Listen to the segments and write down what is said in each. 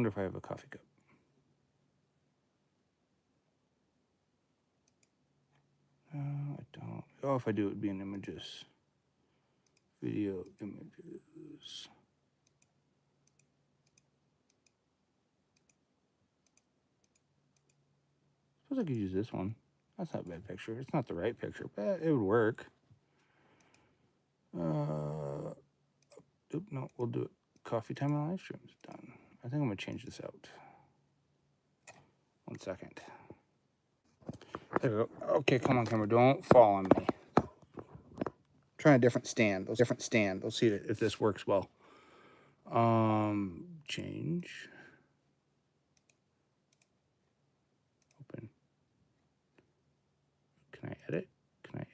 wonder if I have a coffee cup. I don't. Oh, if I do, it would be in images. Video images. Suppose I could use this one. That's not a bad picture. It's not the right picture, but it would work. No, we'll do it. Coffee time and live streams done. I think I'm gonna change this out. 1 second. There we go. Okay, come on, camera. Don't fall on me. Trying a different stand. We'll see if this works well. Change. Open. Can I edit? I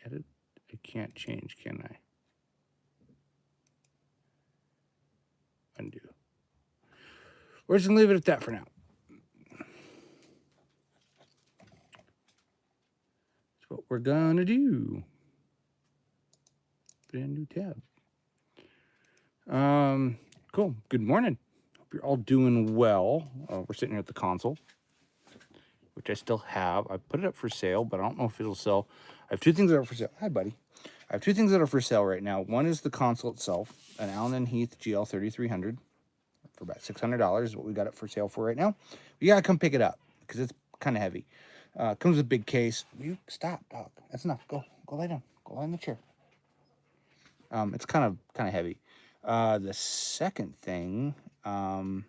can't change, can I? Undo. We're just gonna leave it at that for now. That's what we're gonna do. Brand new tab. Cool. Good morning. Hope you're all doing well. We're sitting here at the console, which I still have. I put it up for sale, but I don't know if it'll sell. I have two things that are for sale. Hi, buddy. I have two things that are for sale right now. One is the console itself, an Allen & Heath GL 3300 for about $600 is what we got it for sale for right now. You gotta come pick it up because it's kind of heavy. Comes with a big case. You stop, dog. That's enough. Go lie down. Go lie in the chair. It's kind of heavy. The second thing, man,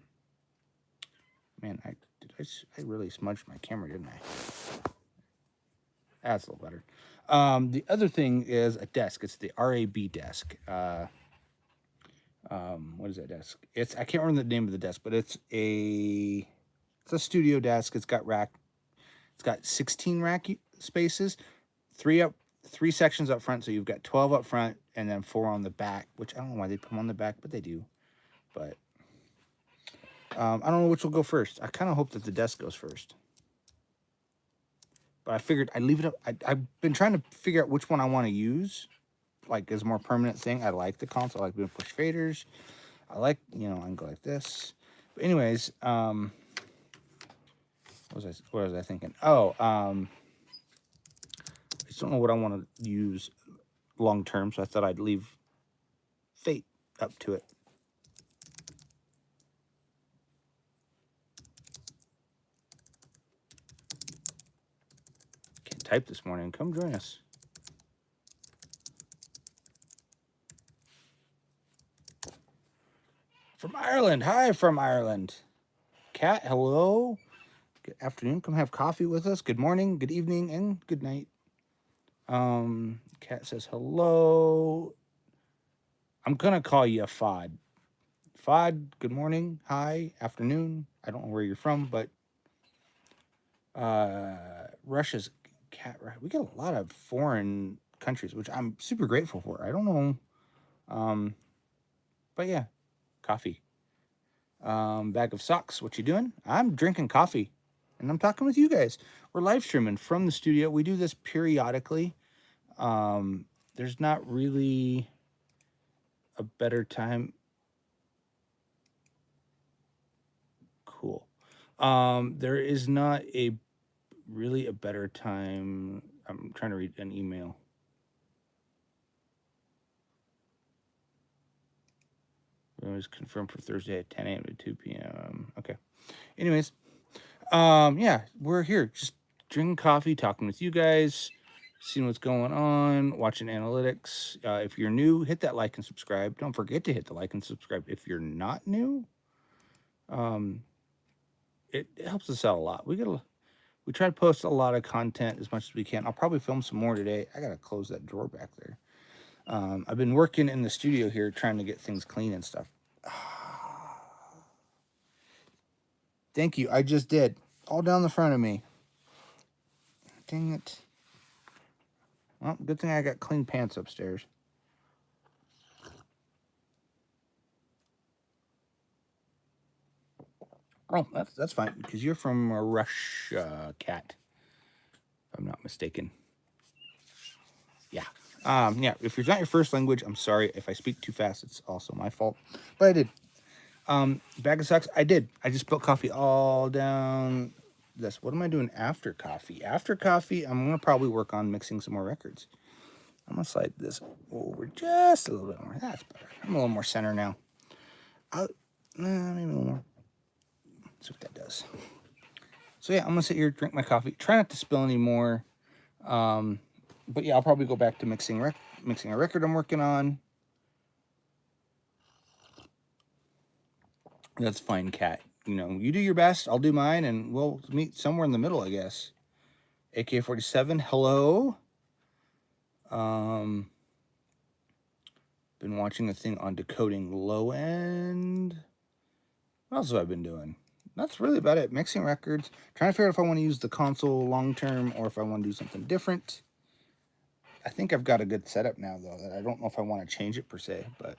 I really smudged my camera, didn't I? That's a little better. The other thing is a desk. It's the RAB desk. What is that desk? I can't remember the name of the desk, but it's a studio desk. It's got 16 rack spaces, three sections up front. So you've got 12 up front and then 4 on the back, which I don't know why they put them on the back, but they do. But I don't know which will go first. I kind of hope that the desk goes first. But I figured I'd leave it up. I've been trying to figure out which one I want to use, like as a more permanent thing. I like the console. I like doing push faders. I like, I can go like this. But anyways, what was I thinking? Oh, I just don't know what I want to use long term, so I thought I'd leave fate up to it. Can't type this morning. Come join us. From Ireland. Hi from Ireland. Kat, hello. Good afternoon. Come have coffee with us. Good morning, good evening, and good night. Kat says hello. I'm gonna call you Fod. Fod, good morning, hi, afternoon. I don't know where you're from, but Russia's cat. We got a lot of foreign countries, which I'm super grateful for. I don't know, but yeah, coffee. Bag of socks. What you doing? I'm drinking coffee, and I'm talking with you guys. We're live streaming from the studio. We do this periodically. There's not really a better time. Cool. There is not really a better time. I'm trying to read an email. It was confirmed for Thursday at 10 a.m. to 2 p.m. Okay. Anyways, yeah, we're here just drinking coffee, talking with you guys, seeing what's going on, watching analytics. If you're new, hit that like and subscribe. Don't forget to hit the like and subscribe if you're not new. It helps us out a lot. We try to post a lot of content as much as we can. I'll probably film some more today. I gotta close that drawer back there. I've been working in the studio here trying to get things clean and stuff. Thank you. I just did. All down the front of me. Dang it. Well, good thing I got clean pants upstairs. Oh, that's fine, because you're from Russia, Cat, if I'm not mistaken. Yeah. Yeah, if it's not your first language, I'm sorry. If I speak too fast, it's also my fault. But I did. Bag of socks. I did. I just spilled coffee all down this. What am I doing after coffee? After coffee, I'm gonna probably work on mixing some more records. I'm gonna slide this over just a little bit more. That's better. I'm a little more center now. Maybe a little more. See what that does. So yeah, I'm gonna sit here, drink my coffee. Try not to spill any more. But yeah, I'll probably go back to mixing a record I'm working on. That's fine, Cat. You know, you do your best, I'll do mine, and we'll meet somewhere in the middle, I guess. AK-47, hello. Been watching a thing on decoding low end. What else have I been doing? That's really about it. Mixing records, trying to figure out if I want to use the console long term or if I want to do something different. I think I've got a good setup now, though. That I don't know if I want to change it per se, but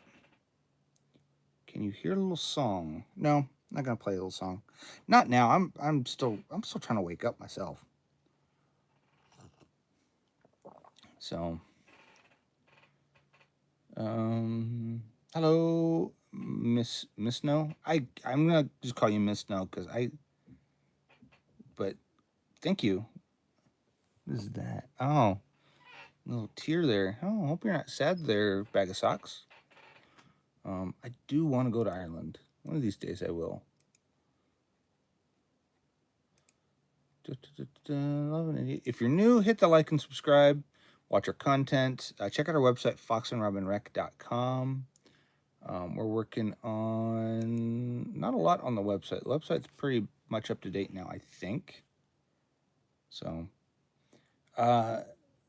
can you hear a little song? No, I'm not gonna play a little song. Not now. I'm still trying to wake up myself. So, hello, Miss No. I'm gonna just call you Miss No because But thank you. What is that? Oh, little tear there. Oh, I hope you're not sad there, bag of socks. I do want to go to Ireland. One of these days I will. If you're new, hit the like and subscribe. Watch our content. Check out our website, foxandrobynrec.com. We're working on not a lot on the website. The website's pretty much up to date now, I think. So,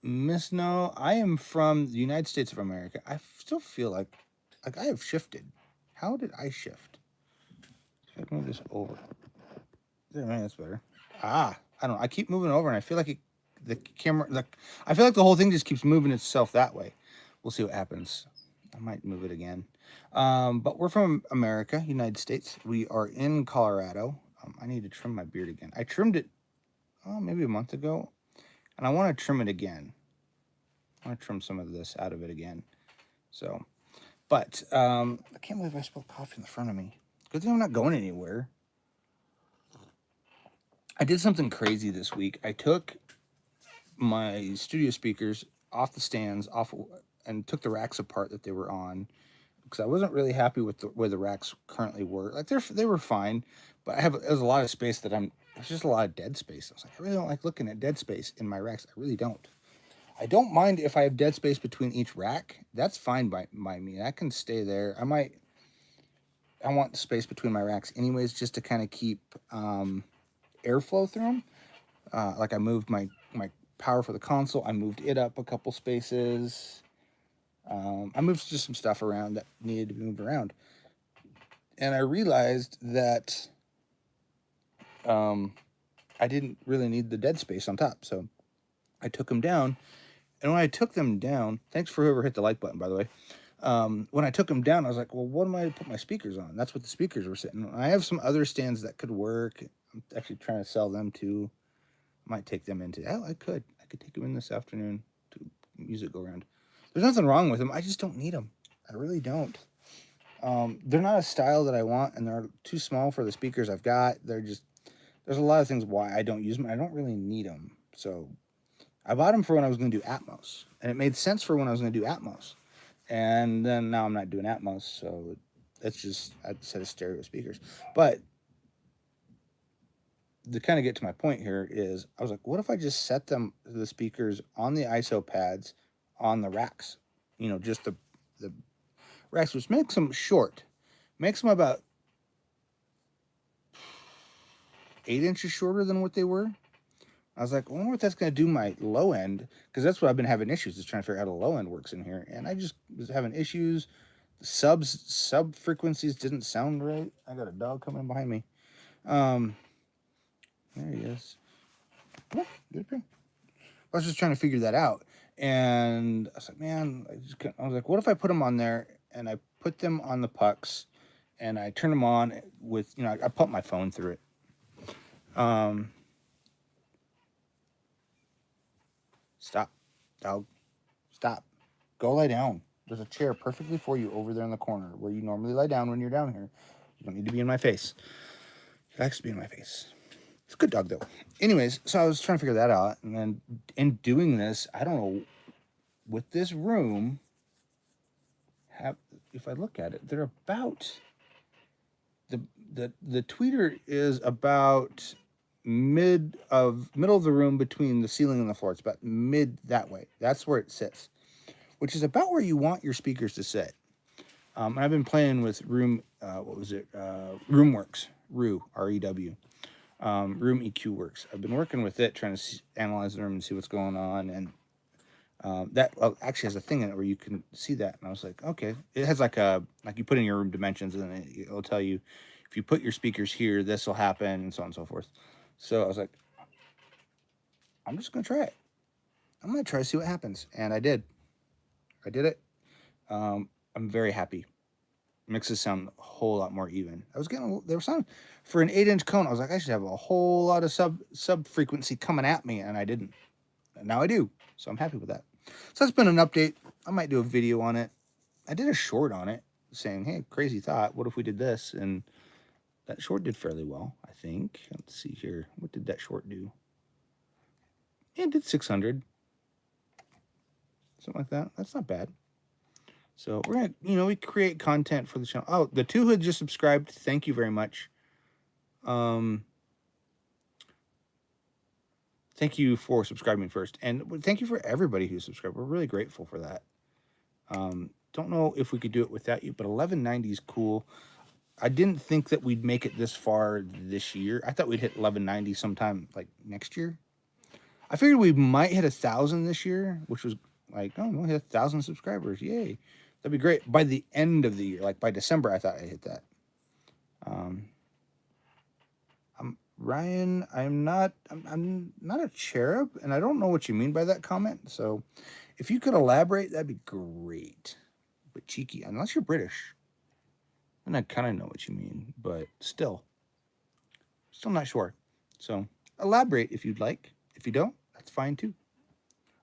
Miss No, I am from the United States of America. I still feel like I have shifted. How did I shift? If I can move this over. There, man, that's better. I don't know. I keep moving over, and I feel like the camera, I feel like the whole thing just keeps moving itself that way. We'll see what happens. I might move it again. But we're from America, United States. We are in Colorado. I need to trim my beard again. I trimmed it, maybe a month ago, and I want to trim it again. I want to trim some of this out of it again. So, but I can't believe I spilled coffee in the front of me. Good thing I'm not going anywhere. I did something crazy this week. I took my studio speakers off the stands, and took the racks apart that they were on because I wasn't really happy with where the racks currently were. Like they were fine, but there's a lot of space there's just a lot of dead space. I was like, I really don't like looking at dead space in my racks. I really don't. I don't mind if I have dead space between each rack. That's fine by me. That can stay there. I want space between my racks anyways, just to kind of keep airflow through them. Like I moved my power for the console. I moved it up a couple spaces. I moved just some stuff around that needed to be moved around. And I realized that I didn't really need the dead space on top. So I took them down. And when I took them down, thanks for whoever hit the like button, by the way. When I took them down, I was like, well, what am I to put my speakers on? That's what the speakers were sitting on. I have some other stands that could work. I'm actually trying to sell them too. I might take them into, I could take them in this afternoon to music go around. There's nothing wrong with them. I just don't need them. I really don't. They're not a style that I want, and they're too small for the speakers I've got. There's a lot of things why I don't use them. I don't really need them. So I bought them for when I was going to do Atmos, and it made sense for when I was going to do Atmos. And then now I'm not doing Atmos, so that's just a set of stereo speakers. But to kind of get to my point here is, I was like, what if I just set the speakers on the ISO pads on the racks? You know, just the racks, which makes them short, makes them about 8 inches shorter than what they were. I was like, I wonder what that's going to do my low end, because that's what I've been having issues, is trying to figure out how the low end works in here. And I just was having issues. The sub frequencies didn't sound right. I got a dog coming behind me. There he is. Oh, good. I was just trying to figure that out. And I was like, man, I was like, what if I put them on there and I put them on the pucks and I turn them on with, I put my phone through it. Stop, dog. Stop. Go lie down. There's a chair perfectly for you over there in the corner where you normally lie down when you're down here. You don't need to be in my face. He likes to be in my face. It's a good dog, though. Anyways, so I was trying to figure that out. And then in doing this, I don't know, with this room, if I look at it, they're about... The tweeter is about middle of the room between the ceiling and the floor. It's about mid that way. That's where it sits, which is about where you want your speakers to sit. And I've been playing with Room, RoomWorks, R-E-W, Room EQ Works. I've been working with it, trying to analyze the room and see what's going on. And that actually has a thing in it where you can see that. And I was like, okay, it has like you put in your room dimensions, and then it'll tell you if you put your speakers here, this will happen, and so on and so forth. So I was like, I'm just gonna try it. I'm gonna try to see what happens, and I did. I did it. I'm very happy. Makes it sound a whole lot more even. I was getting there was some for an 8-inch cone. I was like, I should have a whole lot of sub frequency coming at me, and I didn't. And now I do, so I'm happy with that. So that's been an update. I might do a video on it. I did a short on it saying, hey, crazy thought. What if we did this? And that short did fairly well, I think. Let's see here. What did that short do? It did 600. Something like that. That's not bad. So we're going to, we create content for the channel. Oh, the 2 who had just subscribed, thank you very much. Thank you for subscribing first. And thank you for everybody who subscribed. We're really grateful for that. Don't know if we could do it without you, but 1190 is cool. I didn't think that we'd make it this far this year. I thought we'd hit 1190 sometime like next year. I figured we might hit 1,000 this year, which was like, oh, we'll hit 1,000 subscribers. Yay. That'd be great. By the end of the year, like by December, I thought I hit that. Ryan, I'm not a cherub, and I don't know what you mean by that comment. So if you could elaborate, that'd be great. But cheeky, unless you're British. And I kind of know what you mean, but still not sure. So elaborate if you'd like. If you don't, that's fine too.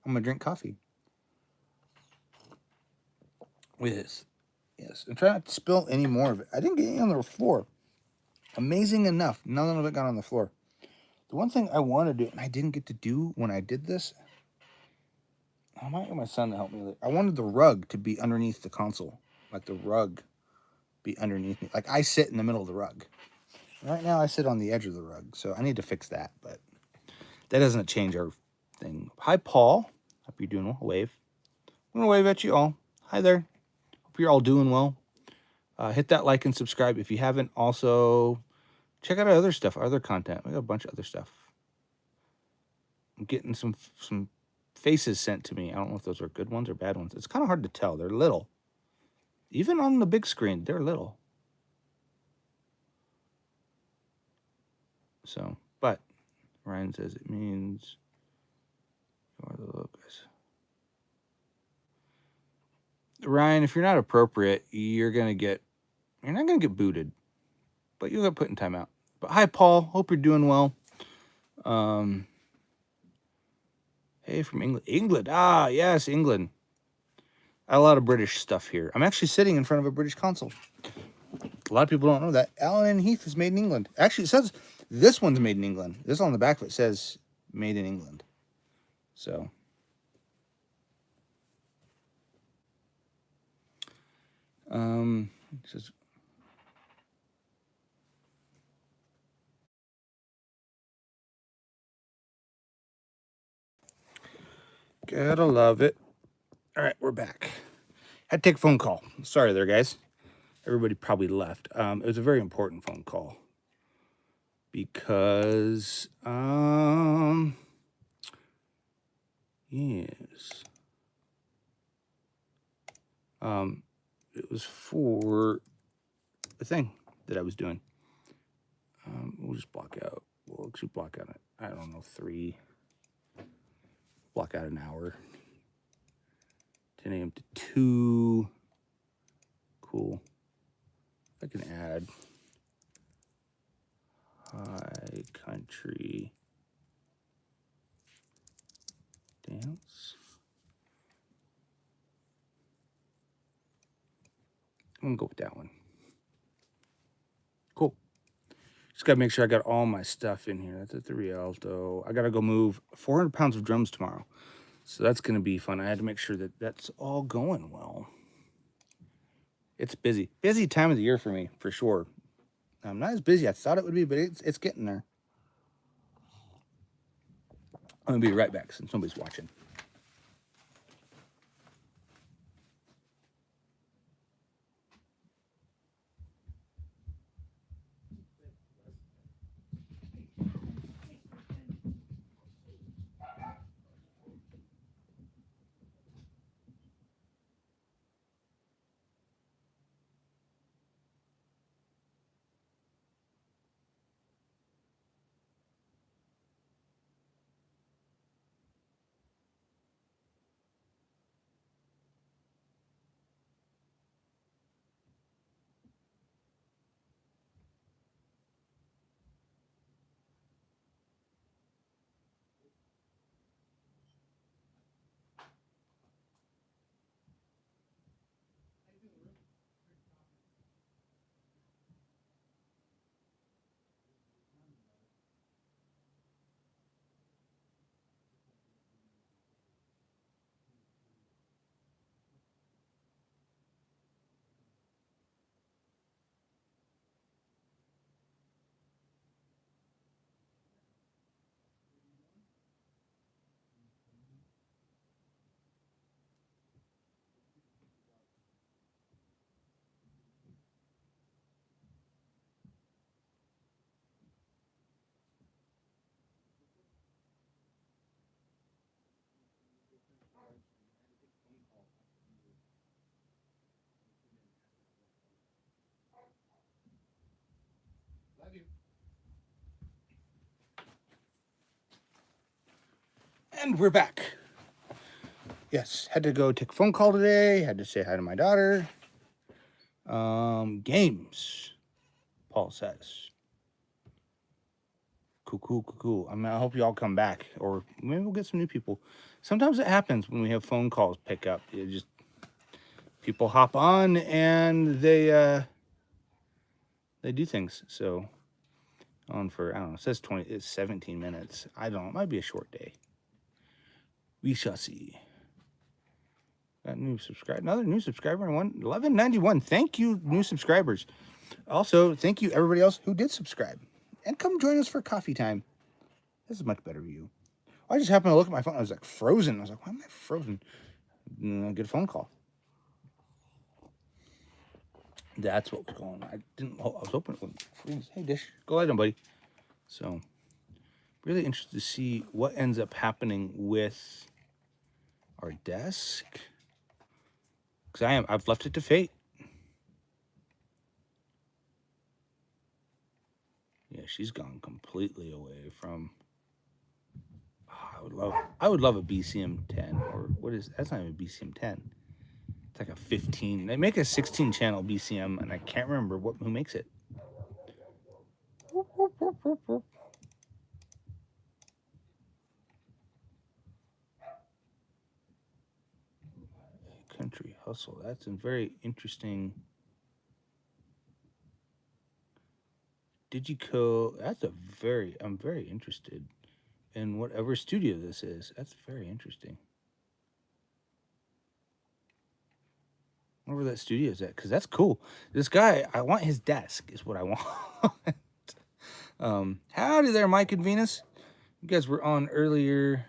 I'm gonna drink coffee with this. Yes, and try not to spill any more of it. I didn't get any on the floor. Amazing enough, none of it got on the floor. The one thing I want to do, and I didn't get to do when I did this, I might get my son to help me. I wanted the rug to be underneath the console, like the rug be underneath me. Like I sit in the middle of the rug. Right now I sit on the edge of the rug, so I need to fix that, but that doesn't change our thing. Hi, Paul. Hope you're doing well. Wave. I'm going to wave at you all. Hi there. Hope you're all doing well. Hit that like and subscribe if you haven't. Also, check out our other stuff, our other content. We got a bunch of other stuff. I'm getting some faces sent to me. I don't know if those are good ones or bad ones. It's kind of hard to tell. They're little. Even on the big screen, they're little. So, but Ryan says it means you are the little guys. Ryan, if you're not appropriate, you're not gonna get booted, but you'll get put in timeout. But hi, Paul. Hope you're doing well. Hey, from England. Ah, yes, England. I have a lot of British stuff here. I'm actually sitting in front of a British console. A lot of people don't know that. Allen and Heath is made in England. Actually, it says this one's made in England. This on the back of it says made in England. So. It says, gotta love it. All right, we're back. Had to take a phone call. Sorry there, guys. Everybody probably left. It was a very important phone call because, yes, it was for the thing that I was doing. We'll just block out. We'll actually block out, I don't know, 3. Block out an hour. 10 a.m. to 2. Cool. I can add high country dance. I'm gonna go with that one. Just gotta make sure I got all my stuff in here. That's at the Rialto. I gotta go move 400 pounds of drums tomorrow. So that's gonna be fun. I had to make sure that that's all going well. It's busy. Busy time of the year for me, for sure. I'm not as busy as I thought it would be, but it's getting there. I'm gonna be right back since nobody's watching. And we're back. Yes, had to go take a phone call today. Had to say hi to my daughter. Games, Paul says. Cool. I hope you all come back, or maybe we'll get some new people. Sometimes it happens when we have phone calls pick up. It just people hop on and they do things. So on for I don't know. It says 20. It's 17 minutes. I don't know. It might be a short day. We shall see. Got new subscriber. Another new subscriber. 1191. Thank you, new subscribers. Also, thank you everybody else who did subscribe and come join us for coffee time. This is a much better view. I just happened to look at my phone. I was like frozen. I was like, why am I frozen? Good phone call. That's what was going on. I was hoping it wouldn't freeze. Hey, Dish, go ahead, buddy. So, really interested to see what ends up happening with our desk. Because I've left it to fate. Yeah, she's gone completely away from. I would love a BCM 10, or what is that's not even a BCM 10. It's like a 15. They make a 16 channel BCM, and I can't remember who makes it. Country Hustle. That's a very interesting. Digico. I'm very interested in whatever studio this is. That's very interesting. I wonder where that studio is at, because that's cool. This guy, I want his desk, is what I want. Howdy there, Mike and Venus. You guys were on earlier.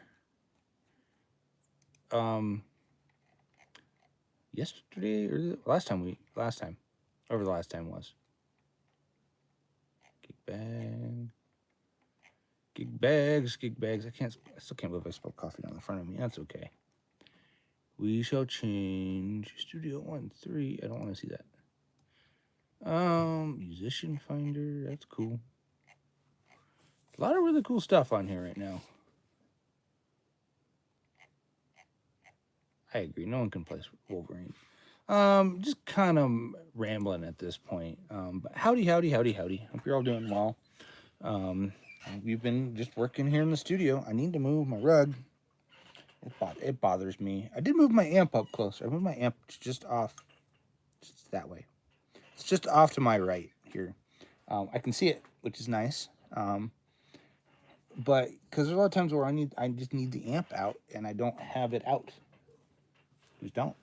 Yesterday or last time, whatever the last time was. Gig bags. I still can't believe I spelled coffee down the front of me. That's okay. We shall change Studio 1.3. I don't want to see that. Musician Finder. That's cool. A lot of really cool stuff on here right now. I agree. No one can play Wolverine. Just kind of rambling at this point. But howdy. Hope you're all doing well. We've been just working here in the studio. I need to move my rug. It bothers me. I did move my amp up closer. I moved my amp just off, just that way. It's just off to my right here. I can see it which is nice. But because there's a lot of times where I just need the amp out and I don't have it out. Just don't.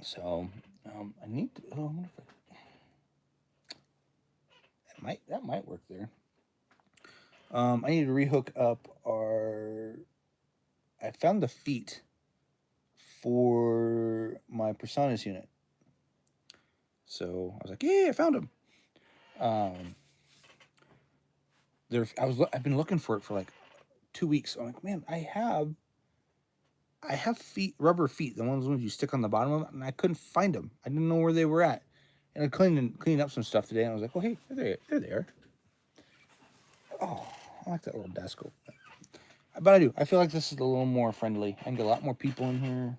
So I need to. Oh, I wonder if that might work there. I need to rehook up our. I found the feet for my Personas unit. So I was like, yeah, I found them. I've been looking for it for like 2 weeks. I'm like, man, I have feet, rubber feet, the ones you stick on the bottom of it, and I couldn't find them. I didn't know where they were at. And I cleaned up some stuff today, and I was like, oh, hey, they're there. Oh, I like that little desk. But I do. I feel like this is a little more friendly. I can get a lot more people in here.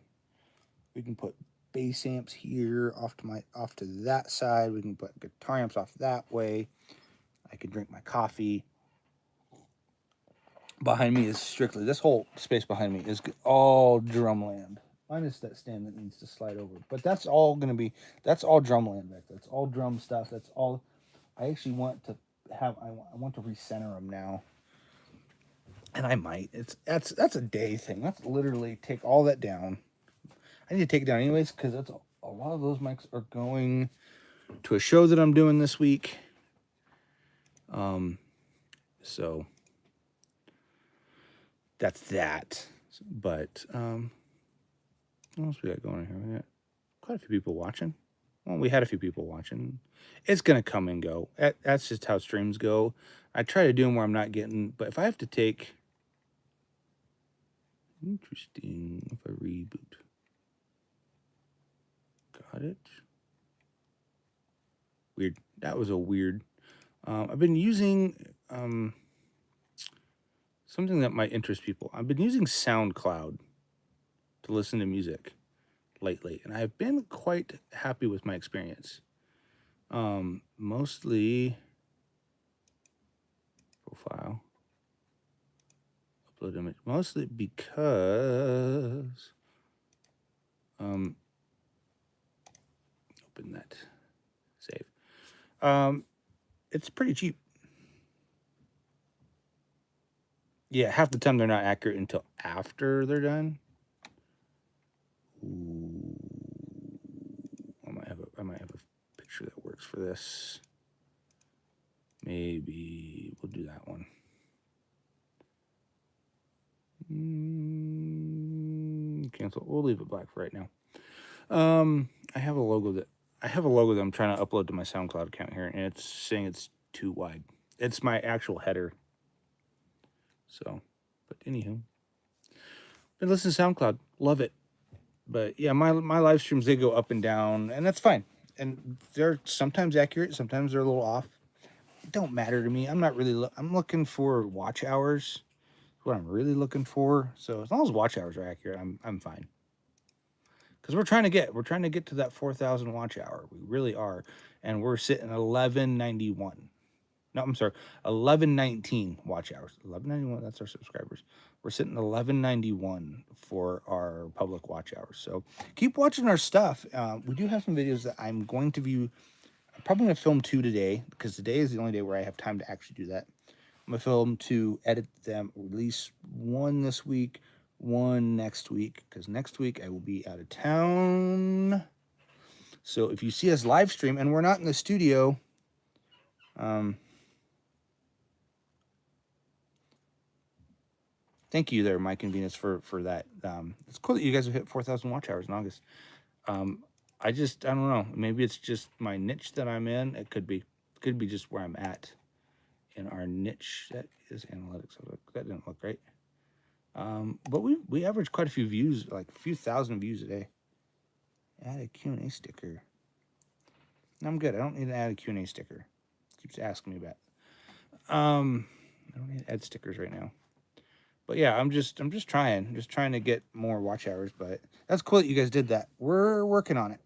We can put bass amps here off to that side. We can put guitar amps off that way. I can drink my coffee. Behind me is strictly, this whole space behind me is all drumland. Minus that stand that needs to slide over. But that's all drumland back there. That's all drum stuff. That's all. I actually want to I want to recenter them now. And I might. That's a day thing. Let's literally take all that down. I need to take it down anyways because that's a lot of those mics are going to a show that I'm doing this week. So that's that. But what else we got going on here? We got quite a few people watching. Well, we had a few people watching. It's gonna come and go. That's just how streams go. I try to do them where I'm not getting, but if I have to take, interesting. If I reboot, got it. Weird. That was a weird. I've been using something that might interest people. I've been using SoundCloud to listen to music lately, and I've been quite happy with my experience. Mostly profile, upload image, mostly because open that, save. It's pretty cheap. Yeah, half the time they're not accurate until after they're done. Ooh, I might have a picture that works for this. Maybe we'll do that one. Cancel. We'll leave it black for right now. I have a logo that I'm trying to upload to my SoundCloud account here, and it's saying it's too wide. It's my actual header. So, but anywho, been listening to SoundCloud, love it. But yeah, my live streams, they go up and down, and that's fine. And they're sometimes accurate, sometimes they're a little off. It don't matter to me. I'm not really. I'm looking for watch hours. What I'm really looking for. So as long as watch hours are accurate, I'm fine. Because we're trying to get to that 4,000 watch hour. We really are, and we're sitting at 1191. No, I'm sorry, 1119 watch hours. 1191. That's our subscribers. We're sitting at 1191 for our public watch hours. So keep watching our stuff. We do have some videos that I'm going to view. I'm probably going to film 2 today because today is the only day where I have time to actually do that. I'm going to film 2, edit them, release 1 this week, 1 next week, because next week I will be out of town. So if you see us live stream and we're not in the studio, thank you there, Mike and Venus, for that. It's cool that you guys have hit 4,000 watch hours in August. I don't know. Maybe it's just my niche that I'm in. It could be just where I'm at in our niche. That is analytics. That didn't look right. But we average quite a few views, like a few thousand views a day. Add a Q&A sticker. I'm good. I don't need to add a Q&A sticker. Keeps asking me about. I don't need to add stickers right now. But yeah, I'm just trying to get more watch hours. But that's cool that you guys did that. We're working on it.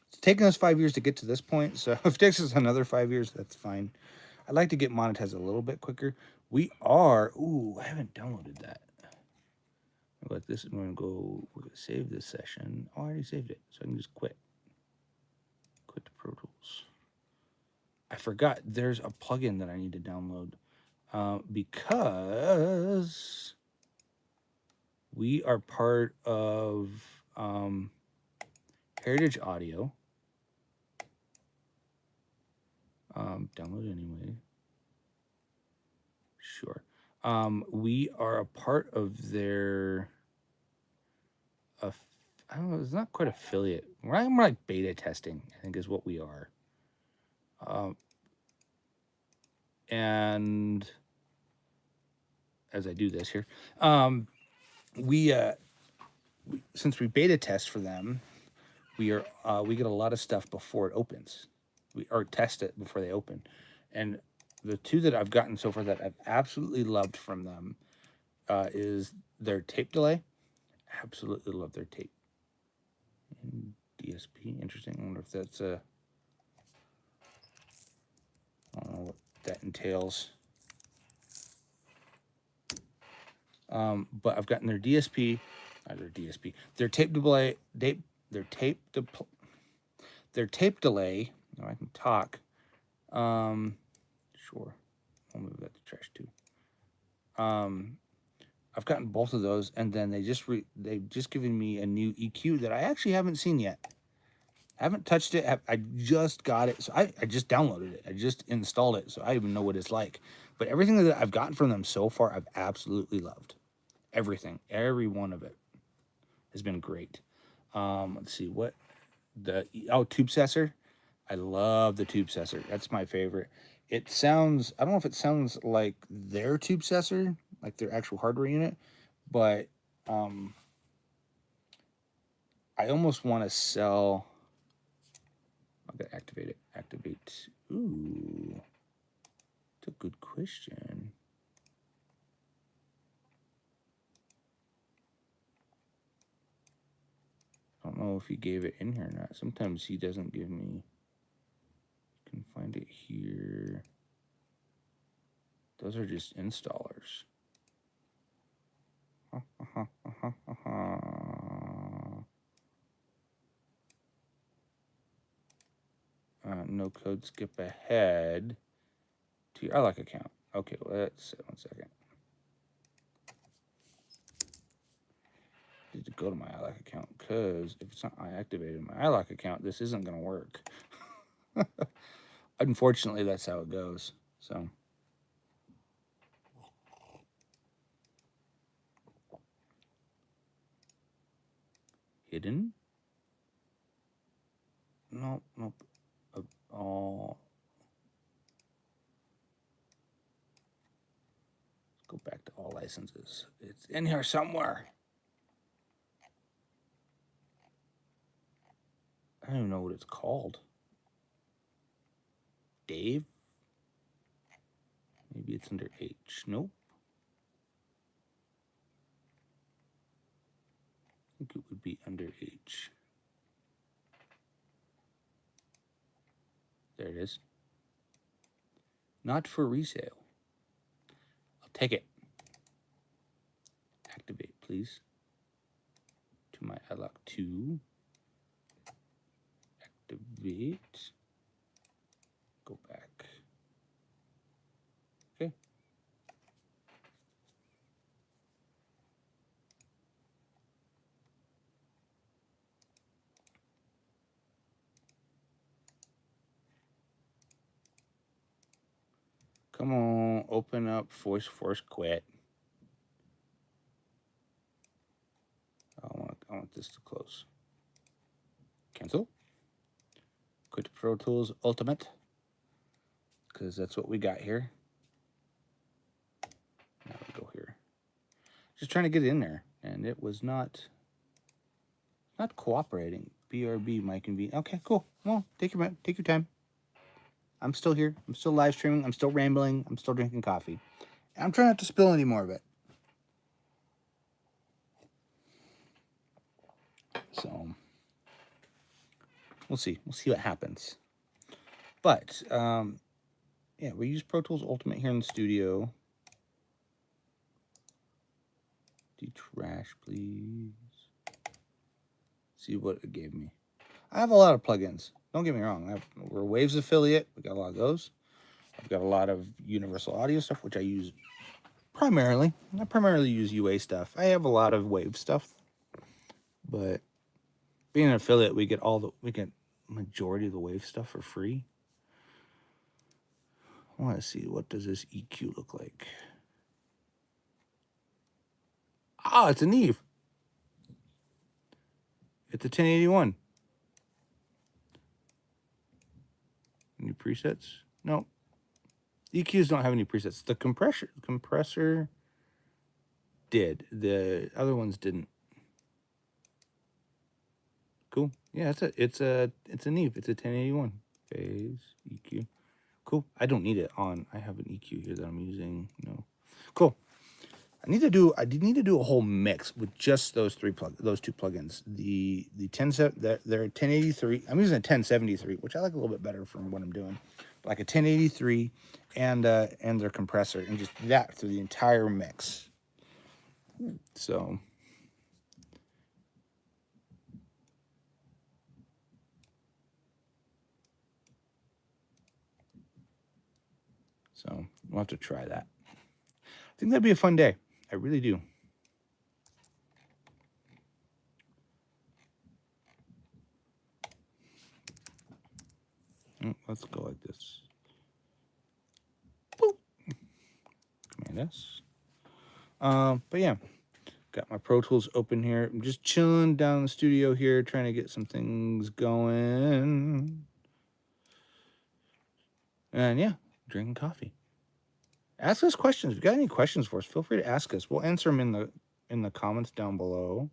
It's taken us 5 years to get to this point, so if it takes us another 5 years, that's fine. I'd like to get monetized a little bit quicker. We are. Ooh, I haven't downloaded that. But this is going to we're going to save this session. Oh, I already saved it, so I can just quit. Quit the Pro Tools. I forgot there's a plugin that I need to download because we are part of Heritage Audio. Download anyway. Sure. We are a part of their. I don't know. It's not quite affiliate. We're like beta testing, I think, is what we are. And as I do this here, we since we beta test for them, we get a lot of stuff before it opens. We or test it before they open, and the two that I've gotten so far that I've absolutely loved from them is their tape delay. Absolutely love their tape. And DSP, interesting. I wonder if that's I don't know what that entails. But I've gotten their DSP, their tape delay, their tape delay. Now I can talk. Sure, I'll move that to trash too. I've gotten both of those, and then they've just given me a new EQ that I actually haven't seen yet. I haven't touched it. I just got it, so I just downloaded it. I just installed it, so I even know what it's like. But everything that I've gotten from them so far, I've absolutely loved. Everything, every one of it has been great. Let's see what tube sensor. I love the tube sensor. That's my favorite. It sounds, I don't know if it sounds like their tube sensor, like their actual hardware unit, but I almost want to sell. I'm gonna activate it. Activate. Ooh, that's a good question. I don't know if he gave it in here or not. Sometimes he doesn't give me. You can find it here. Those are just installers. No code, skip ahead to your iLock account. Okay, well, let's 1 second. I need to go to my iLock account because if it's not activated in my iLock account, this isn't going to work. Unfortunately, that's how it goes. So. Hidden? Nope. Oh. Let's go back to all licenses. It's in here somewhere. I don't even know what it's called. Dave? Maybe it's under H. Nope. I think it would be under H. There it is. Not for resale. I'll take it. Activate, please. To my iLock 2. Activate. Go back. Okay. Come on, open up voice force quit. I want this to close. Cancel. Quit Pro Tools Ultimate. Because that's what we got here. Now we go here. Just trying to get it in there. And it was not cooperating. BRB, my convenience. Okay, cool. Well, take your time. I'm still here. I'm still live streaming. I'm still rambling. I'm still drinking coffee. And I'm trying not to spill any more of it. So, we'll see. We'll see what happens. But, yeah, we use Pro Tools Ultimate here in the studio. Detrash, please. See what it gave me. I have a lot of plugins. Don't get me wrong. We're a Waves affiliate. We got a lot of those. I've got a lot of Universal Audio stuff, which I use primarily. I primarily use UA stuff. I have a lot of Wave stuff, but being an affiliate, we get majority of the Wave stuff for free. I want to see, what does this EQ look like? Ah, it's a Neve. It's a 1081. Any presets? No. EQs don't have any presets. The compressor did. The other ones didn't. Cool. Yeah, it's a Neve. It's a 1081 phase EQ. Cool. I don't need it on. I have an EQ here that I'm using. No. Cool. I need to do a whole mix with just those two plugins. The 1083. I'm using a 1073, which I like a little bit better from what I'm doing. Like a 1083 and their compressor, and just that through the entire mix. So we'll have to try that. I think that'd be a fun day. I really do. Let's go like this. Boop. Command S. But yeah, got my Pro Tools open here. I'm just chilling down in the studio here, trying to get some things going. And yeah, drinking coffee. Ask us questions. If you got any questions for us, feel free to ask us. We'll answer them in the comments down below.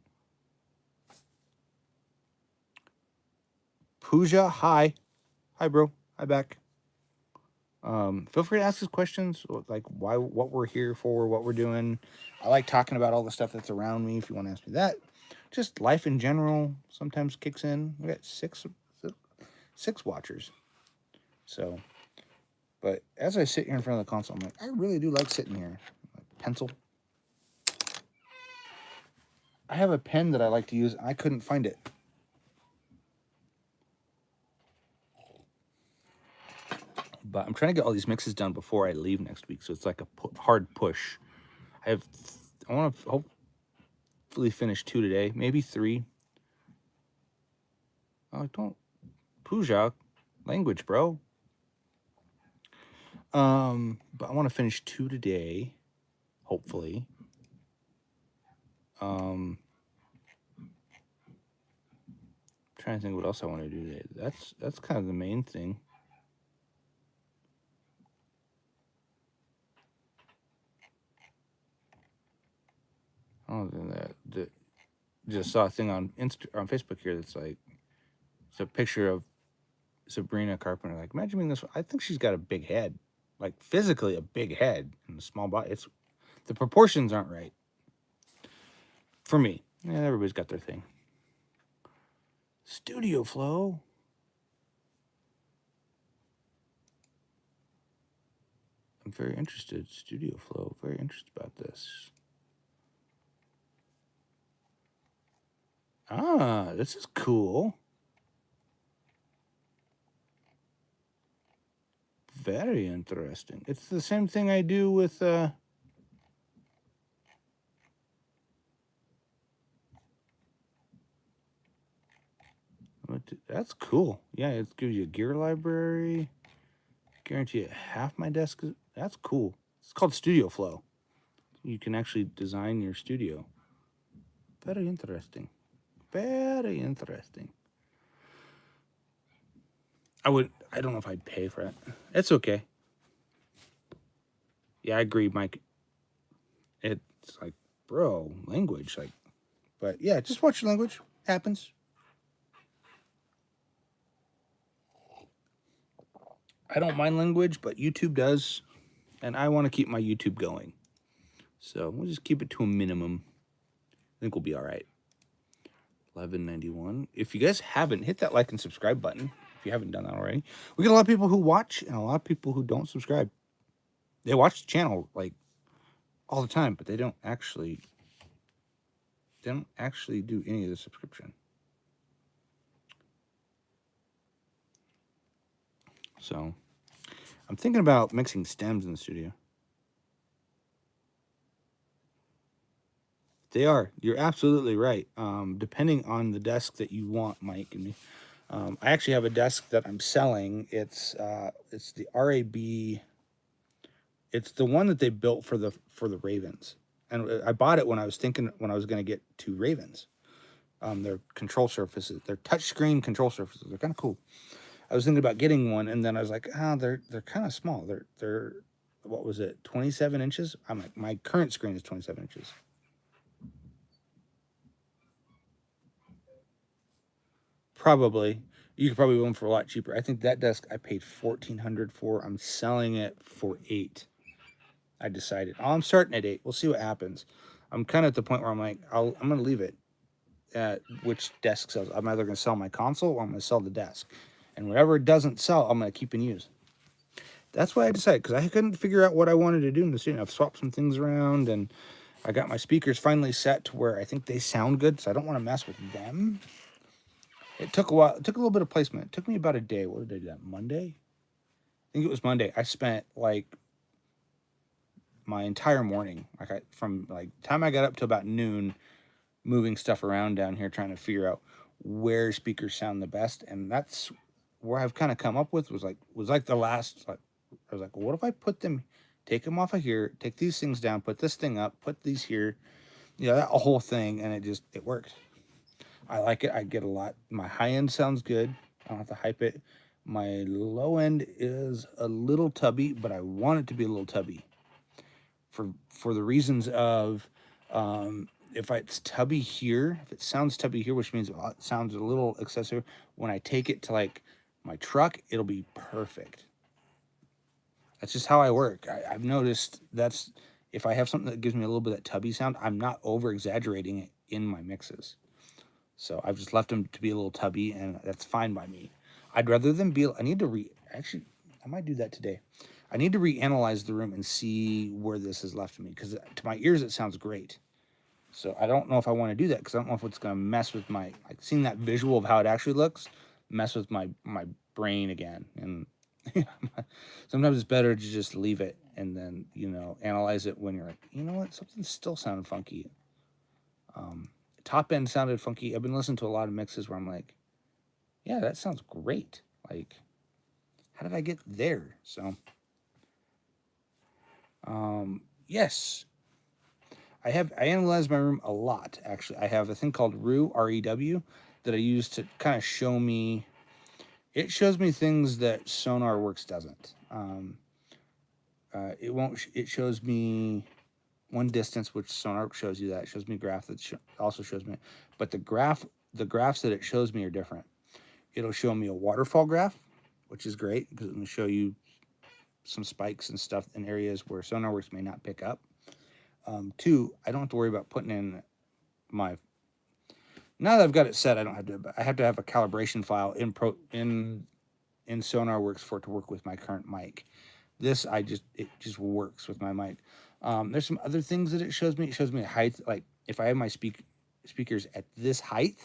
Pooja, hi. Hi, bro. Hi, back. Feel free to ask us questions, like what we're here for, what we're doing. I like talking about all the stuff that's around me. If you want to ask me that, just life in general sometimes kicks in. We got six watchers. So, but as I sit here in front of the console, I'm like, I really do like sitting here. Pencil. I have a pen that I like to use. I couldn't find it. But I'm trying to get all these mixes done before I leave next week, so it's like a hard push. I want to hopefully finish 2 today, maybe 3. Oh, don't Pooja, language, bro. But I want to finish 2 today, hopefully. Trying to think what else I want to do today. That's kind of the main thing. Oh, just saw a thing on Facebook here that's like, it's a picture of Sabrina Carpenter. Like, imagine being this. I think she's got a big head, like physically a big head and a small body. The proportions aren't right for me. Yeah, everybody's got their thing. Studio Flow. I'm very interested. Studio Flow. Very interested about this. Ah, this is cool. Very interesting. It's the same thing I do with that's cool. Yeah, it gives you a gear library. Guarantee it half my desk. That's cool. It's called Studio Flow. You can actually design your studio. Very interesting. Very interesting. I don't know if I'd pay for it. It's okay. Yeah, I agree, Mike. It's like, bro, language. Like, but yeah, just watch your language. Happens. I don't mind language, but YouTube does. And I want to keep my YouTube going. So we'll just keep it to a minimum. I think we'll be all right. 1191. If you guys haven't, hit that like and subscribe button. If you haven't done that already. We get a lot of people who watch and a lot of people who don't subscribe. They watch the channel like all the time, but they don't actually do any of the subscription. So I'm thinking about mixing stems in the studio. They are. You're absolutely right. Depending on the desk that you want, Mike and me. I actually have a desk that I'm selling. It's the RAB. It's the one that they built for the Ravens, and I bought it when I was going to get 2 Ravens. Their control surfaces, their touchscreen control surfaces, they're kind of cool. I was thinking about getting one, and then I was like, they're kind of small. They're what was it, 27 inches? I'm like, my current screen is 27 inches. Probably. You could probably get one for a lot cheaper. I think that desk I paid $1,400 for. I'm selling it for $8. I decided. Oh, I'm starting at $8. We'll see what happens. I'm kind of at the point where I'm like, I'm going to leave it at which desk sells. I'm either going to sell my console or I'm going to sell the desk. And whatever it doesn't sell, I'm going to keep in use. That's why I decided, because I couldn't figure out what I wanted to do in the studio. I've swapped some things around, and I got my speakers finally set to where I think they sound good, so I don't want to mess with them. It took a while. It took a little bit of placement. It took me about a day. What did I do that? Monday? I think it was Monday. I spent like my entire morning, from like time I got up to about noon, moving stuff around down here, trying to figure out where speakers sound the best, and that's where I've kind of come up with was like the last. Like, I was like, well, what if I put them, take them off of here, take these things down, put this thing up, put these here, that whole thing, and it worked. I like it. I get a lot. My high end sounds good. I don't have to hype it. My low end is a little tubby, but I want it to be a little tubby for the reasons of if it's tubby here, if it sounds tubby here, which means it sounds a little excessive, when I take it to like my truck, it'll be perfect. That's just how I work. I've noticed that's if I have something that gives me a little bit of that tubby sound, I'm not over exaggerating it in my mixes. So I've just left them to be a little tubby, and that's fine by me. I'd rather them be. I need to actually, I might do that today. I need to reanalyze the room and see where this has left me, because to my ears it sounds great. So I don't know if I want to do that, because I don't know if it's going to mess with my, like, seeing that visual of how it actually looks, mess with my brain again. And sometimes it's better to just leave it and then analyze it when you're like, you know what, something's still sounding funky. Top end sounded funky. I've been listening to a lot of mixes where I'm like, yeah, that sounds great. Like, how did I get there? So, yes, I analyzed my room a lot. Actually, I have a thing called REW, REW, that I use to kind of show me. It shows me things that SonarWorks doesn't. It won't. It shows me one distance, which Sonar shows you that. It shows me a graph that also shows me, but the graphs that it shows me are different. It'll show me a waterfall graph, which is great because it will show you some spikes and stuff in areas where SonarWorks may not pick up. 2, I don't have to worry about putting in my. Now that I've got it set, I don't have to. I have to have a calibration file in SonarWorks for it to work with my current mic. This it just works with my mic. There's some other things that it shows me. It shows me height, like if I have my speakers at this height.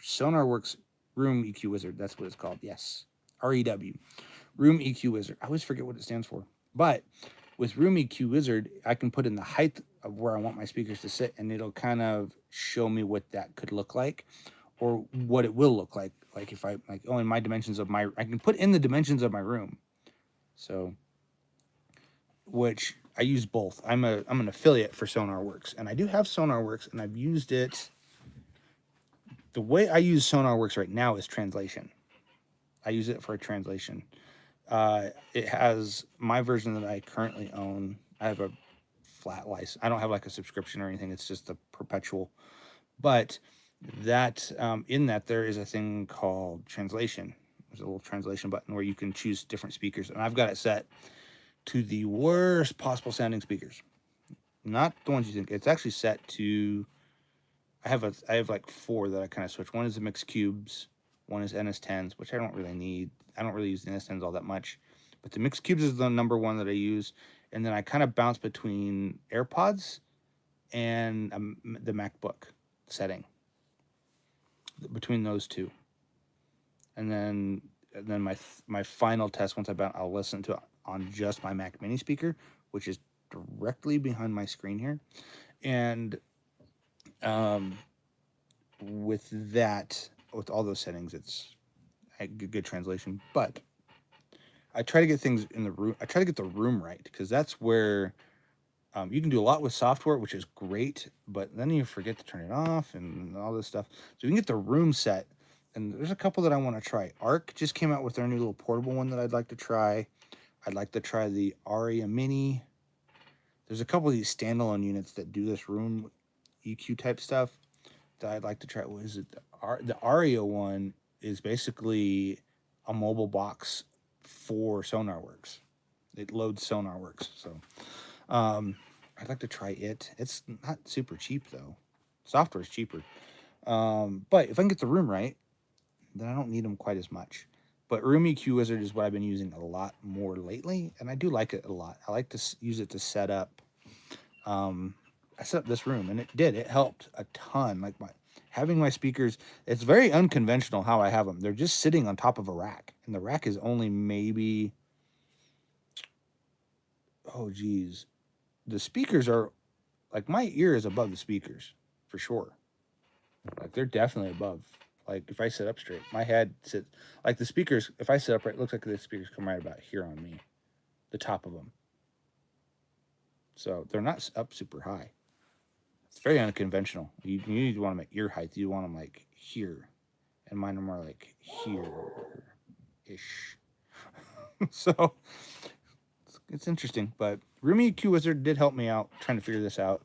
SonarWorks Room EQ Wizard, that's what it's called. Yes, REW, Room EQ Wizard. I always forget what it stands for, but with Room EQ Wizard, I can put in the height of where I want my speakers to sit, and it'll kind of show me what that could look like, or what it will look like. Like if I in my dimensions of my, I can put in the dimensions of my room. So, which I use both. I'm an affiliate for SonarWorks, and I do have SonarWorks, and I've used it. The way I use SonarWorks right now is translation. I use it for a translation. It has my version that I currently own. I have a flat license. I don't have like a subscription or anything. It's just the perpetual. But that in that there is a thing called translation. There's a little translation button where you can choose different speakers, and I've got it set to the worst possible sounding speakers. Not the ones you think. It's actually set to. I have like 4 that I kind of switch. One is the mixed cubes. One is NS10s, which I don't really need. I don't really use the NS10s all that much. But the mixed cubes is the number 1 that I use. And then I kind of bounce between AirPods and the MacBook setting. Between those 2. And then and then my final test once I'll listen to it on just my Mac Mini speaker, which is directly behind my screen here, and with that, with all those settings, it's a good translation. But I try to get things in the room. I try to get the room right because that's where you can do a lot with software, which is great, but then you forget to turn it off and all this stuff. So you can get the room set. And there's a couple that I want to try. Arc just came out with their new little portable one that I'd like to try. I'd like to try the Aria Mini. There's a couple of these standalone units that do this room EQ type stuff that I'd like to try. What is it? The Aria one is basically a mobile box for SonarWorks. It loads SonarWorks. So I'd like to try it. It's not super cheap though. Software's cheaper. But if I can get the room right, then I don't need them quite as much. But Room EQ Wizard is what I've been using a lot more lately, and I do like it a lot. I like to use it to set up. I set up this room, and it helped a ton. Like having my speakers, it's very unconventional how I have them. They're just sitting on top of a rack, and the rack is only maybe, oh geez, the speakers are like my ear is above the speakers for sure. Like they're definitely above. Like if I sit up straight, my head sits like the speakers. If I sit upright, it looks like the speakers come right about here on me, the top of them. So they're not up super high. It's very unconventional. You need to want them at ear height. You want them like here, and mine are more like here-ish. So it's interesting. But Room EQ Wizard did help me out trying to figure this out.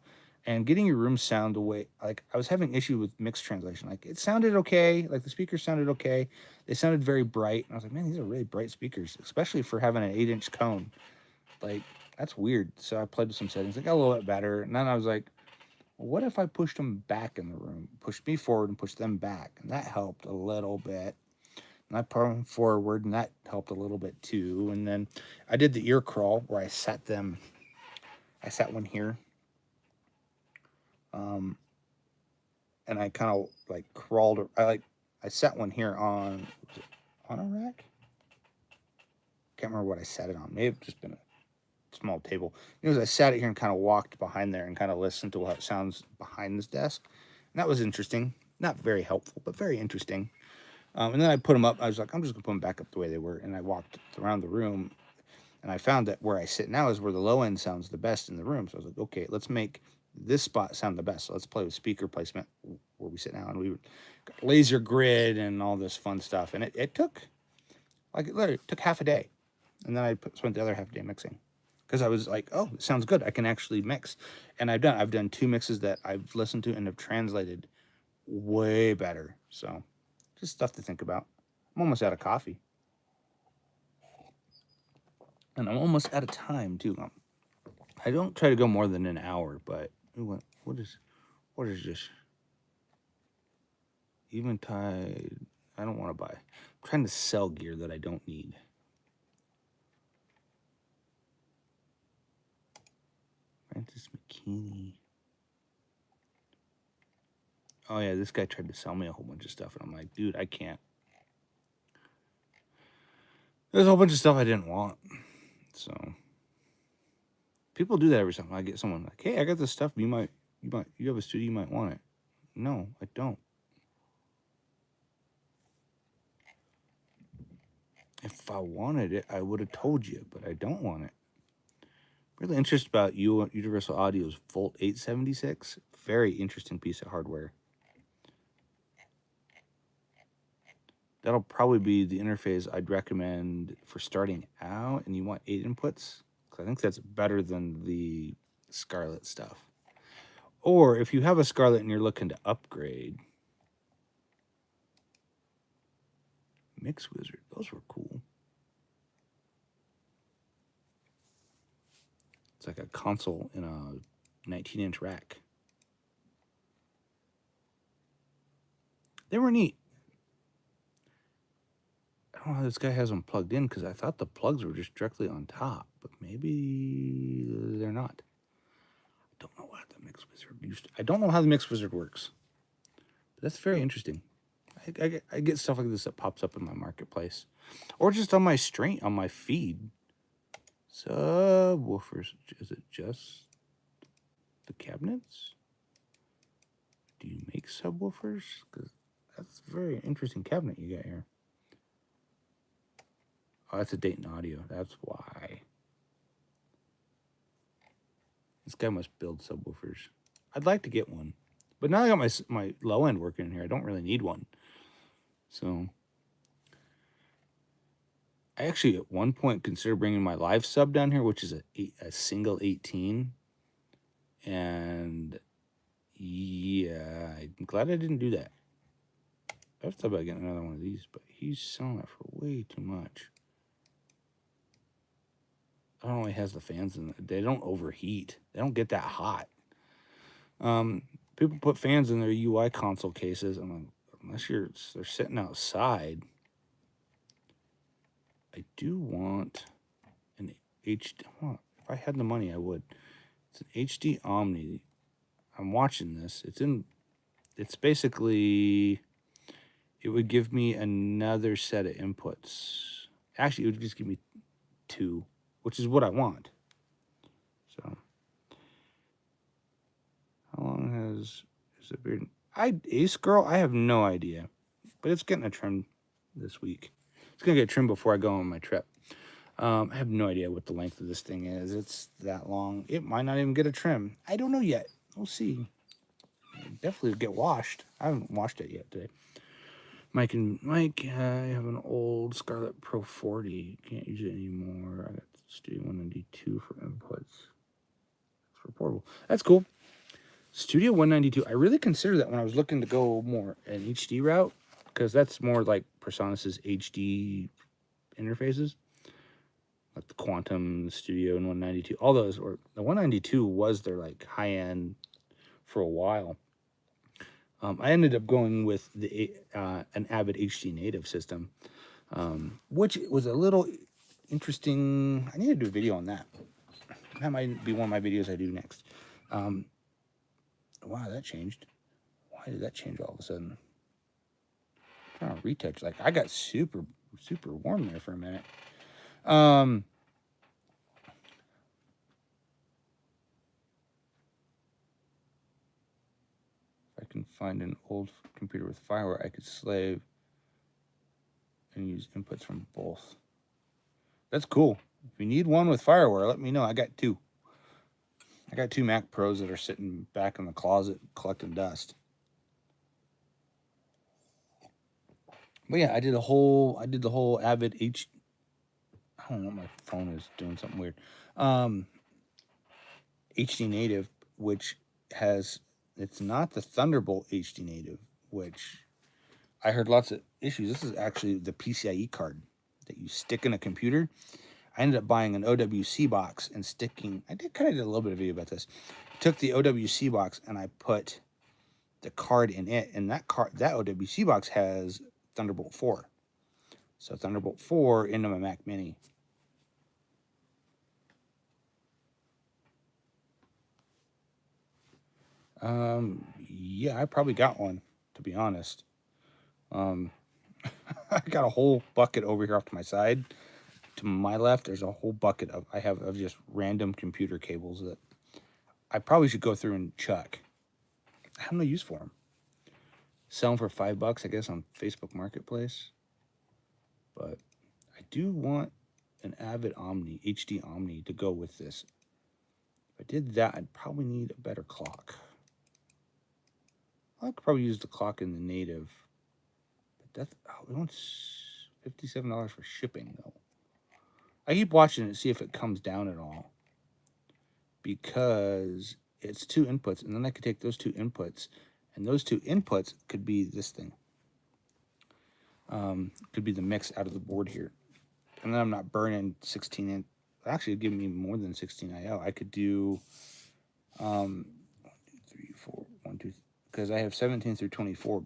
And getting your room sound away, like I was having issue with mixed translation. Like it sounded okay, like the speakers sounded okay. They sounded very bright. And I was like, man, these are really bright speakers, especially for having an 8-inch cone. Like that's weird. So I played with some settings. It got a little bit better. And then I was like, well, what if I pushed them back in the room? Pushed me forward and pushed them back. And that helped a little bit. And I put them forward and that helped a little bit too. And then I did the ear crawl where I sat one here. And I kind of like crawled. I sat one here on a rack. Can't remember what I sat it on. May have just been a small table. I sat it here and kind of walked behind there and kind of listened to what sounds behind this desk. And that was interesting. Not very helpful, but very interesting. And then I put them up. I was like, I'm just gonna put them back up the way they were. And I walked around the room, and I found that where I sit now is where the low end sounds the best in the room. So I was like, okay, let's make this spot sound the best. So let's play with speaker placement where we sit now. And we got laser grid and all this fun stuff. And it took, like, it literally took half a day. And then I spent the other half a day mixing. Because I was like, oh, it sounds good. I can actually mix. And I've done 2 mixes that I've listened to and have translated way better. So just stuff to think about. I'm almost out of coffee. And I'm almost out of time, too. I don't try to go more than an hour, but what is this? Eventide. I don't want to buy. I'm trying to sell gear that I don't need. Francis McKinney. Oh yeah, this guy tried to sell me a whole bunch of stuff, and I'm like, dude, I can't. There's a whole bunch of stuff I didn't want. So people do that every time. I get someone like, hey, I got this stuff. You have a studio, you might want it. No, I don't. If I wanted it, I would have told you, but I don't want it. Really interested about Universal Audio's Volt 876. Very interesting piece of hardware. That'll probably be the interface I'd recommend for starting out, and you want 8 inputs. Because I think that's better than the Scarlett stuff. Or if you have a Scarlett and you're looking to upgrade, Mix Wizard, those were cool. It's like a console in a 19-inch rack. They were neat. I don't know how this guy has them plugged in because I thought the plugs were just directly on top, but maybe they're not. I don't know how the Mix Wizard works. But that's very interesting. I get stuff like this that pops up in my marketplace, or just on my feed. Subwoofers. Is it just the cabinets? Do you make subwoofers? Because that's a very interesting cabinet you got here. Oh, that's a Dayton Audio. That's why. This guy must build subwoofers. I'd like to get one. But now I got my low end working in here. I don't really need one. So I actually at one point considered bringing my live sub down here, which is a single 18. And yeah, I'm glad I didn't do that. I've thought about getting another one of these, but he's selling it for way too much. I don't know, he has the fans in it. They don't overheat. They don't get that hot. People put fans in their UI console cases. I'm like, unless they're sitting outside. I do want an HD. Well, if I had the money, I would. It's an HD Omni. I'm watching this. It's basically, it would give me another set of inputs. Actually, it would just give me 2, which is what I want. So, how long has it been? Ace Girl, I have no idea, but it's getting a trim this week. It's gonna get trimmed before I go on my trip. I have no idea what the length of this thing is. It's that long. It might not even get a trim. I don't know yet. We'll see. It'll definitely get washed. I haven't washed it yet today. Mike, I have an old Scarlett Pro 40. Can't use it anymore. I got Studio 192 for inputs. For portable. That's cool. Studio 192. I really considered that when I was looking to go more an HD route, because that's more like PreSonus's HD interfaces, like the Quantum, the Studio, and 192. All those, or the 192 was their like high end for a while. I ended up going with an Avid HD native system, which was a little interesting. I need to do a video on that. That might be one of my videos I do next. Wow, that changed. Why did that change all of a sudden? I'm trying to retouch. Like, I got super warm there for a minute. If I can find an old computer with FireWare, I could slave and use inputs from both. That's cool. If you need one with FireWare, let me know. I got 2. I got 2 Mac Pros that are sitting back in the closet collecting dust. But yeah, I did the whole Avid I don't know, my phone is doing something weird. HD native, which it's not the Thunderbolt HD native, which I heard lots of issues. This is actually the PCIe card that you stick in a computer. I ended up buying an OWC box and I did a little bit of video about this. Took the OWC box and I put the card in it, and that OWC box has Thunderbolt 4. So Thunderbolt 4 into my Mac Mini. Yeah, I probably got one, to be honest. I got a whole bucket over here off to my side. To my left, there's a whole bucket of just random computer cables that I probably should go through and chuck. I have no use for them. Sell them for $5, I guess, on Facebook Marketplace. But I do want an Avid Omni, HD Omni, to go with this. If I did that, I'd probably need a better clock. I could probably use the clock in the native. But it wants $57 for shipping, though. I keep watching it to see if it comes down at all, because it's 2 inputs, and then I could take those 2 inputs, and those 2 inputs could be this thing. Could be the mix out of the board here, and then I'm not burning 16 in. Actually, it'd give me more than 16 IO. I could do 1, 2, 3, 4, 1, 2, because I have 17 through 24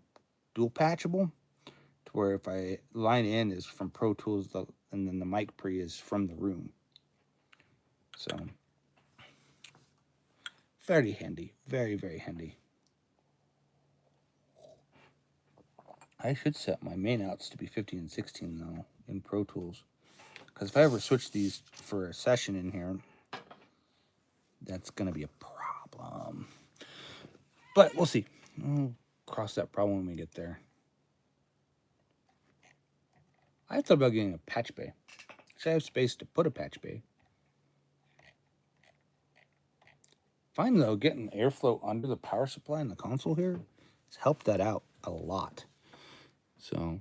dual patchable, to where if I line in is from Pro Tools, and then the mic pre is from the room. So very handy, very, very handy. I should set my main outs to be 15 and 16 though in Pro Tools. Because if I ever switch these for a session in here, that's going to be a problem. But we'll see. We'll cross that problem when we get there. I thought about getting a patch bay. Should I have space to put a patch bay? Fine though, getting airflow under the power supply in the console here has helped that out a lot. So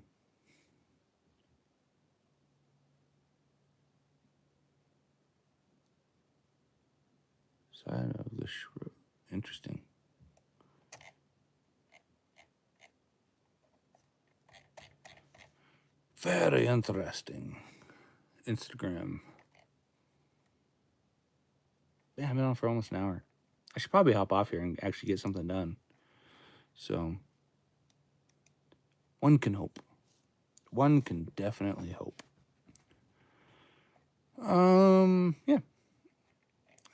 side of the shrew. Interesting. Very interesting. Instagram. Yeah, I've been on for almost an hour. I should probably hop off here and actually get something done. So one can hope. One can definitely hope. Yeah.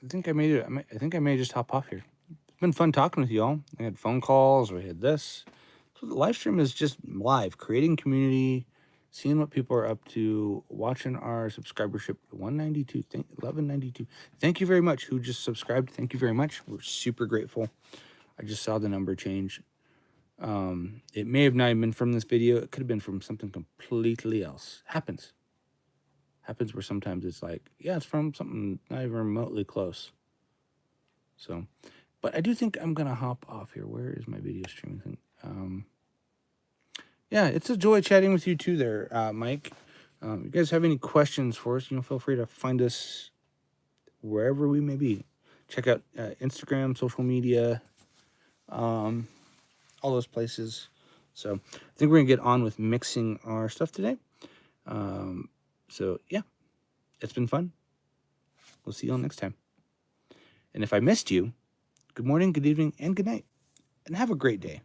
I think I made it. I think I may just hop off here. It's been fun talking with y'all. I had phone calls. We had this. So the live stream is just live, creating community, seeing what people are up to, watching our subscribership 192, 1192. Thank you very much who just subscribed. Thank you very much. We're super grateful. I just saw the number change. It may have not even been from this video. It could have been from something completely else. Happens where sometimes it's like, yeah, it's from something not even remotely close. So, but I do think I'm going to hop off here. Where is my video streaming thing? Yeah, it's a joy chatting with you too there, Mike. You guys have any questions for us, feel free to find us wherever we may be. Check out Instagram, social media, all those places. So I think we're going to get on with mixing our stuff today. So, yeah, it's been fun. We'll see you all next time. And if I missed you, good morning, good evening, and good night. And have a great day.